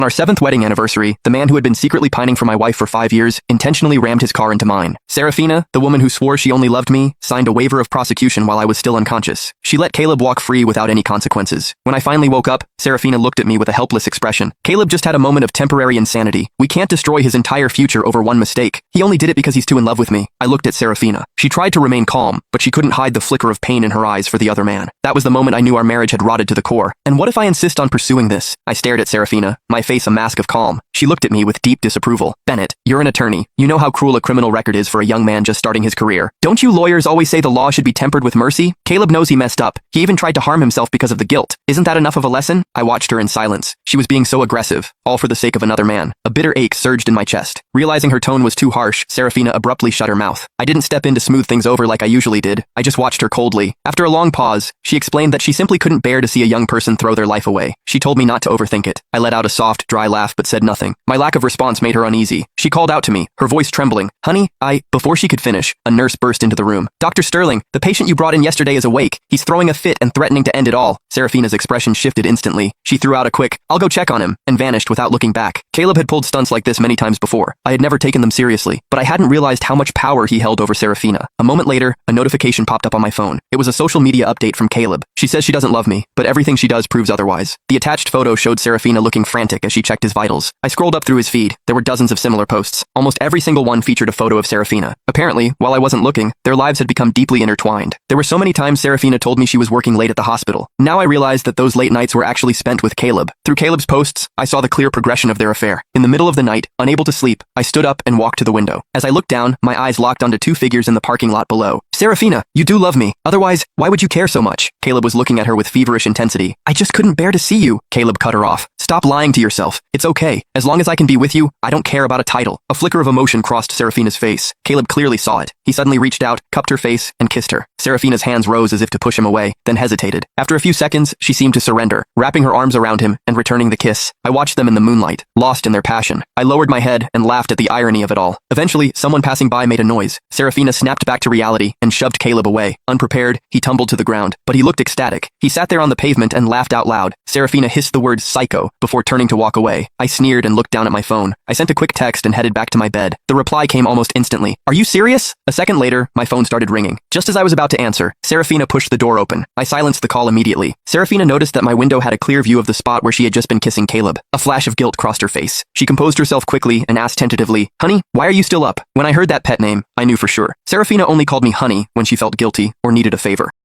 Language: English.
On our 7th wedding anniversary, the man who had been secretly pining for my wife for 5 years intentionally rammed his car into mine. Serafina, the woman who swore she only loved me, signed a waiver of prosecution while I was still unconscious. She let Caleb walk free without any consequences. When I finally woke up, Serafina looked at me with a helpless expression. Caleb just had a moment of temporary insanity. We can't destroy his entire future over one mistake. He only did it because he's too in love with me. I looked at Serafina. She tried to remain calm, but she couldn't hide the flicker of pain in her eyes for the other man. That was the moment I knew our marriage had rotted to the core. And what if I insist on pursuing this? I stared at Serafina, my face a mask of calm. She looked at me with deep disapproval. Bennett, you're an attorney. You know how cruel a criminal record is for a young man just starting his career. Don't you lawyers always say the law should be tempered with mercy? Caleb knows he messed up. He even tried to harm himself because of the guilt. Isn't that enough of a lesson? I watched her in silence. She was being so aggressive, all for the sake of another man. A bitter ache surged in my chest. Realizing her tone was too harsh, Serafina abruptly shut her mouth. I didn't step in to smooth things over like I usually did. I just watched her coldly. After a long pause, she explained that she simply couldn't bear to see a young person throw their life away. She told me not to overthink it. I let out a soft, dry laugh but said nothing. My lack of response made her uneasy. She called out to me, her voice trembling. Honey, Before she could finish, a nurse burst into the room. Dr. Sterling, the patient you brought in yesterday is awake. He's throwing a fit and threatening to end it all. Serafina's expression shifted instantly. She threw out a quick, I'll go check on him, and vanished without looking back. Caleb had pulled stunts like this many times before. I had never taken them seriously, but I hadn't realized how much power he held over Serafina. A moment later, a notification popped up on my phone. It was a social media update from Caleb. She says she doesn't love me, but everything she does proves otherwise. The attached photo showed Serafina looking frantic as she checked his vitals. I scrolled up through his feed. There were dozens of similar posts. Almost every single one featured a photo of Serafina. Apparently, while I wasn't looking, their lives had become deeply intertwined. There were so many times Serafina told me she was working late at the hospital. Now I realized that those late nights were actually spent with Caleb. Through Caleb's posts, I saw the clear progression of their affair. In the middle of the night, unable to sleep, I stood up and walked to the window. As I looked down, my eyes locked onto two figures in the parking lot below. Serafina, you do love me. Otherwise, why would you care so much? Caleb was looking at her with feverish intensity. I just couldn't bear to see you. Caleb cut her off. Stop lying to yourself. It's okay. As long as I can be with you, I don't care about a title. A flicker of emotion crossed Serafina's face. Caleb clearly saw it. He suddenly reached out, cupped her face, and kissed her. Serafina's hands rose as if to push him away, then hesitated. After a few seconds, she seemed to surrender, wrapping her arms around him and returning the kiss. I watched them in the moonlight, lost in their passion. I lowered my head and laughed at the irony of it all. Eventually, someone passing by made a noise. Serafina snapped back to reality and shoved Caleb away. Unprepared, he tumbled to the ground, but he looked ecstatic. He sat there on the pavement and laughed out loud. Serafina hissed the word psycho before turning to walk away. I sneered and looked down at my phone. I sent a quick text and headed back to my bed. The reply came almost instantly. Are you serious? A second later, my phone started ringing. Just as I was about to answer, Serafina pushed the door open. I silenced the call immediately. Serafina noticed that my window had a clear view of the spot where she had just been kissing Caleb. A flash of guilt crossed her face. She composed herself quickly and asked tentatively, Honey, why are you still up? When I heard that pet name, I knew for sure. Serafina only called me Honey when she felt guilty or needed a favor.